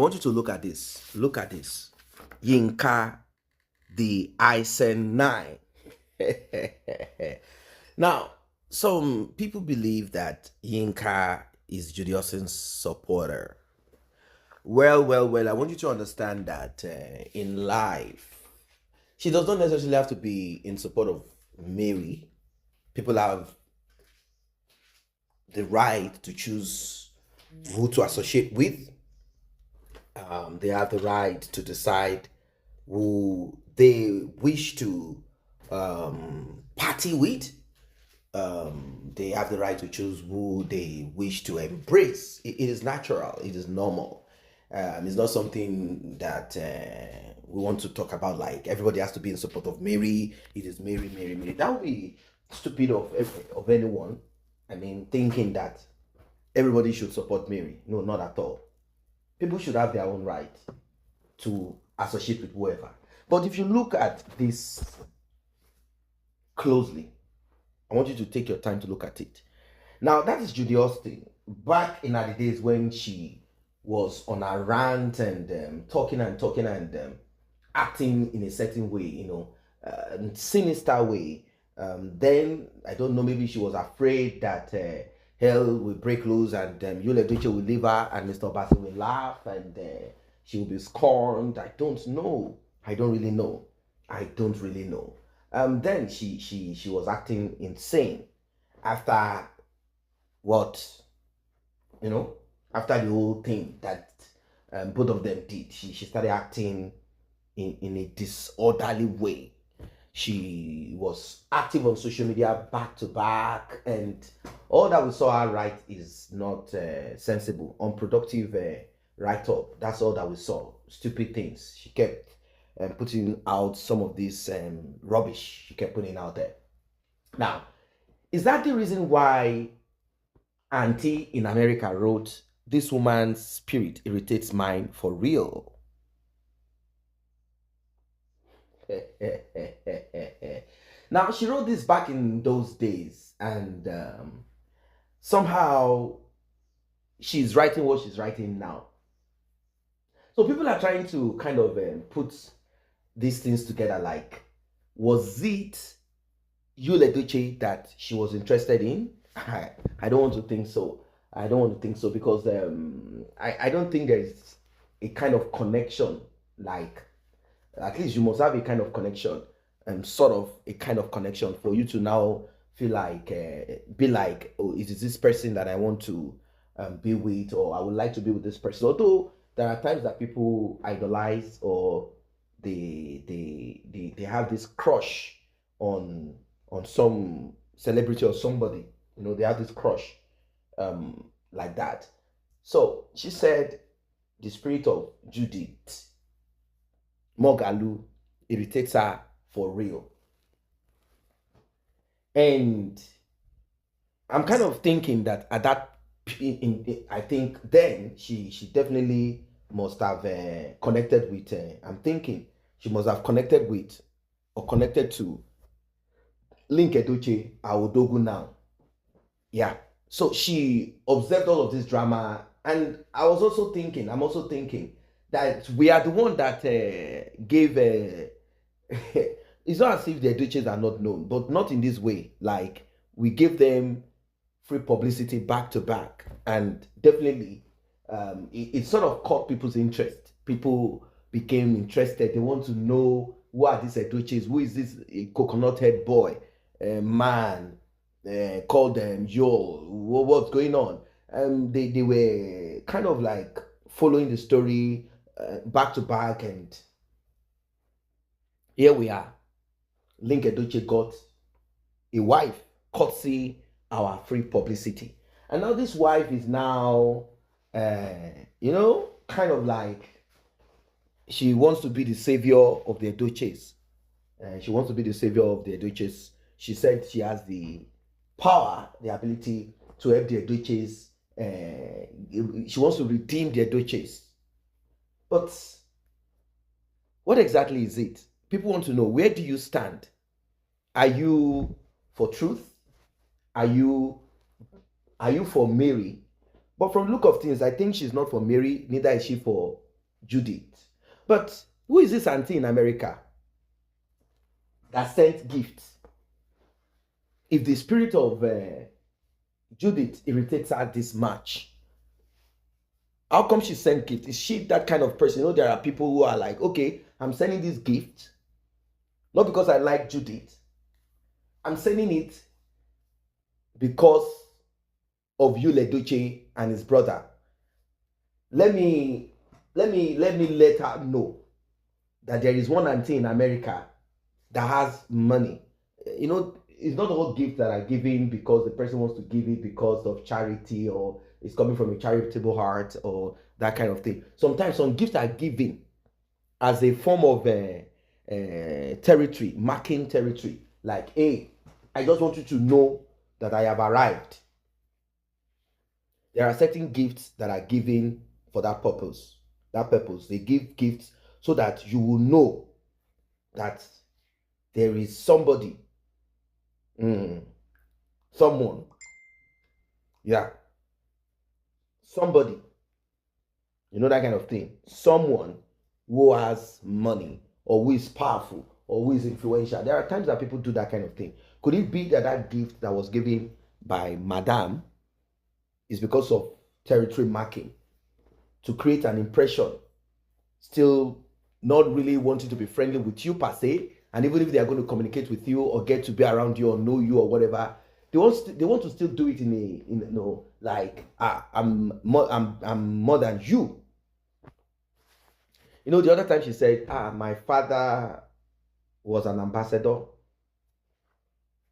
want you to look at this. Look at this. Yinka, the Isen 9. Now, some people believe that Yinka is Judy Austin's supporter. Well, I want you to understand that in life, she does not necessarily have to be in support of Mary. People have the right to choose who to associate with. They have the right to decide who they wish to party with. They have the right to choose who they wish to embrace. It is natural. It is normal. It's not something that we want to talk about. Like everybody has to be in support of Mary. It is Mary. That would be stupid of anyone. I mean, thinking that everybody should support Mary. No, not at all. People should have their own right to associate with whoever. But if you look at this closely, I want you to take your time to look at it. Now, that is Judy Austin. Back in the days when she was on a rant and talking and acting in a certain way, sinister way. Then, I don't know, maybe she was afraid that hell will break loose and Edochie will leave her and Mr. Bassey will laugh and she will be scorned. I don't know. I don't really know. Then she was acting insane after what, after the whole thing that both of them did. She started acting in a disorderly way. She was active on social media back to back, and all that we saw her write is not sensible, unproductive write-up. That's all that we saw. Stupid things. She kept putting out some of this rubbish she kept putting out there. Now, is that the reason why Auntie in America wrote, "This woman's spirit irritates mine for real"? Now, she wrote this back in those days, and somehow she's writing what she's writing now. So people are trying to kind of put these things together, like, was it Edochie that she was interested in? I don't want to think so. Because I don't think there's a kind of connection. Like, at least you must have a kind of connection, sort of a kind of connection for you to now feel like, be like, oh, it is this person that I want to be with, or I would like to be with this person. Although there are times that people idolize, or they have this crush on some celebrity or somebody. They have this crush like that. So she said the spirit of Judith Mogalu irritates her for real. And I'm kind of thinking that at that, I think then she definitely must have connected with, I'm thinking she must have connected with or connected to Linc Edochie, our Odogu now. Yeah. So she observed all of this drama, and I'm also thinking that we are the one that gave it's not as if the Edochies are not known, but not in this way. Like, we gave them free publicity back to back, and definitely it sort of caught people's interest. People became interested. They want to know, who are these Edochies? Who is this coconut head boy, man, called Joel? What's going on? They were kind of like following the story back to back, and here we are. Linc Edochie got a wife, courtesy our free publicity, and now this wife is now, kind of like, she wants to be the savior of the Edochies. She wants to be the savior of the Edochies. She said she has the power, the ability to help the Edochies. She wants to redeem the Edochies. But what exactly is it? People want to know, where do you stand? Are you for truth? Are you for Mary? But from the look of things, I think she's not for Mary, neither is she for Judy. But who is this auntie in America that sent gifts? If the spirit of Judith irritates her this much, how come she sent gifts? Is she that kind of person? There are people who are like, okay, I'm sending this gift, not because I like Judith. I'm sending it because of Edochie and his brother. Let me let her know that there is one auntie in America that has money. It's not all gifts that are given because the person wants to give it because of charity or it's coming from a charitable heart or that kind of thing. Sometimes some gifts are given as a form of territory, marking territory. Like, hey, I just want you to know that I have arrived. There are certain gifts that are given for that purpose. They give gifts so that you will know that there is somebody, someone, somebody, that kind of thing. Someone who has money or who is powerful or who is influential. There are times that people do that kind of thing. Could it be that that gift that was given by Madame is because of territory marking, to create an impression, still not really wanting to be friendly with you per se, and even if they are going to communicate with you or get to be around you or know you or whatever, they want to still do it in like, I'm more than you. The other time she said, my father was an ambassador.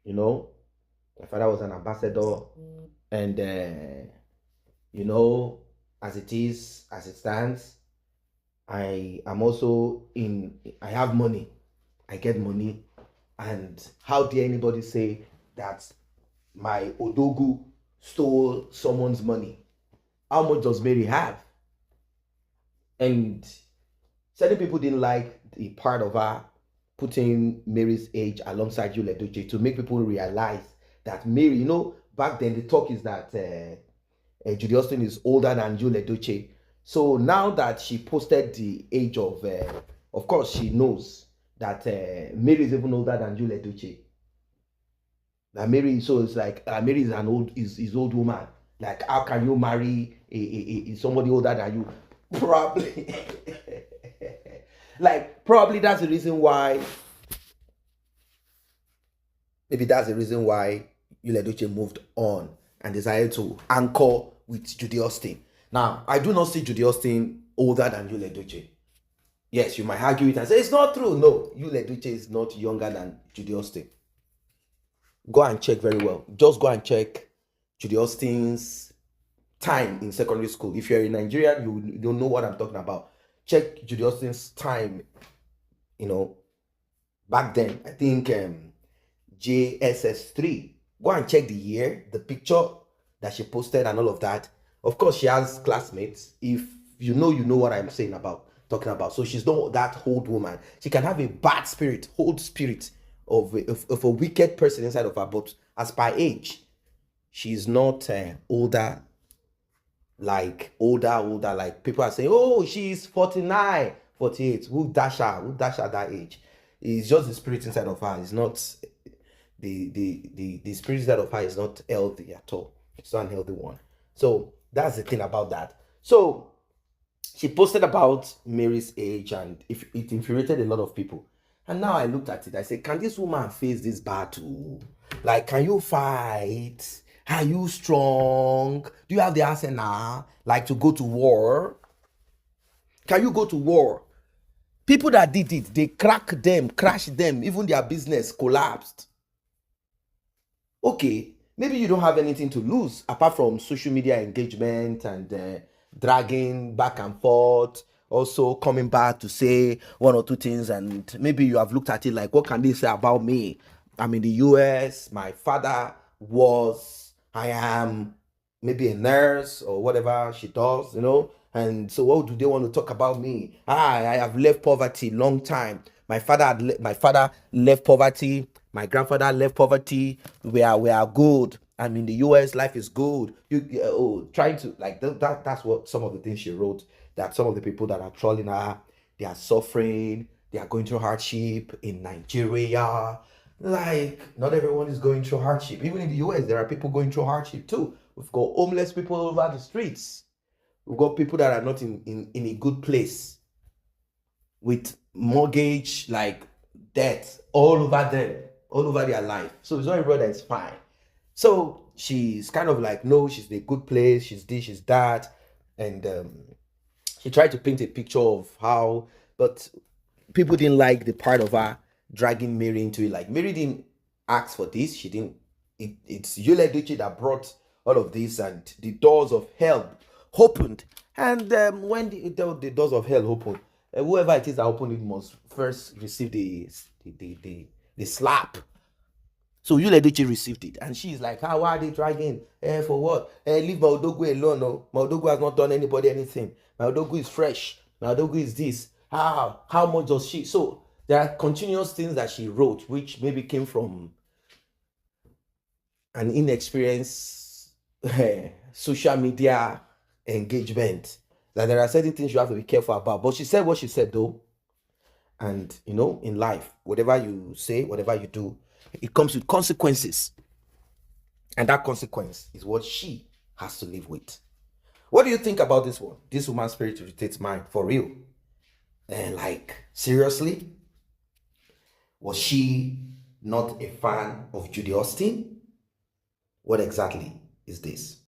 My father was an ambassador, and as it stands, I am also I have money, I get money, and how dare anybody say that my Odogu stole someone's money? How much does Mary have? And certain people didn't like the part of her putting Mary's age alongside Edochie to make people realize that Mary, back then the talk is that Judy Austin is older than Edochie. So now that she posted the age of course she knows that Mary is even older than Edochie. That Mary, so it's like Mary is an old woman. Like, how can you marry somebody older than you? Probably. Probably that's the reason why. Maybe that's the reason why Edochie moved on and decided to anchor with Judy Austin. Now, I do not see Judy Austin older than Edochie. Yes, you might argue it and say it's not true. No, Edochie is not younger than Judy Austin. Go and check very well. Just go and check Judy Austin's time in secondary school. If you're in Nigeria, you don't know what I'm talking about. Check Judy Austin's time, back then. I think JSS3. Go and check the year, the picture that she posted and all of that. Of course, she has classmates. If you know what I'm talking about. So she's not that old woman. She can have a bad spirit, old spirit of a wicked person inside of her, but as per age, she's not older, like people are saying, oh, she's 49, 48. Who dash her that age? It's just the spirit inside of her. It's not the spirit inside of her is not healthy at all. It's not an healthy one. So that's the thing about that. So she posted about Mary's age, and it infuriated a lot of people. And now I looked at it, I said, can this woman face this battle? Like, can you fight? Are you strong? Do you have the arsenal, like, to go to war? Can you go to war? People that did it, they crashed them, even their business collapsed. Okay, maybe you don't have anything to lose apart from social media engagement and dragging back and forth, also coming back to say one or two things, and maybe you have looked at it like, what can they say about me? I'm in the US, my father I am maybe a nurse or whatever she does, and so what do they want to talk about me? I have left poverty long time. My father left poverty, my grandfather left poverty. We are good. I'm in the US, life is good. Trying to, like, that's what some of the things she wrote that some of the people that are trolling her, they are suffering, they are going through hardship in Nigeria. Like, not everyone is going through hardship. Even in the US, there are people going through hardship too. We've got homeless people all over the streets. We've got people that are not in a good place with mortgage, like debt, all over them, all over their life. So it's not everybody that's fine. So she's kind of like, no, she's in a good place, she's this, she's that. And she tried to paint a picture of how, but people didn't like the part of her dragging Mary into it. Like, Mary didn't ask for this. She didn't. It's Edochie that brought all of this, and the doors of hell opened. And when the doors of hell opened, whoever it is that opened it must first receive the slap. So Edochie received it, and she's like, "How are they dragging? For what? Leave Maudogu alone. No, Maudogu has not done anybody anything. Maudogu is fresh. Maudogu is this. How much does she?" So there are continuous things that she wrote, which maybe came from an inexperienced social media engagement. That there are certain things you have to be careful about. But she said what she said, though. And in life, whatever you say, whatever you do, it comes with consequences. And that consequence is what she has to live with. What do you think about this one? This woman's spirit irritates mine, for real. And like, seriously? Was she not a fan of Judy Austin? What exactly is this?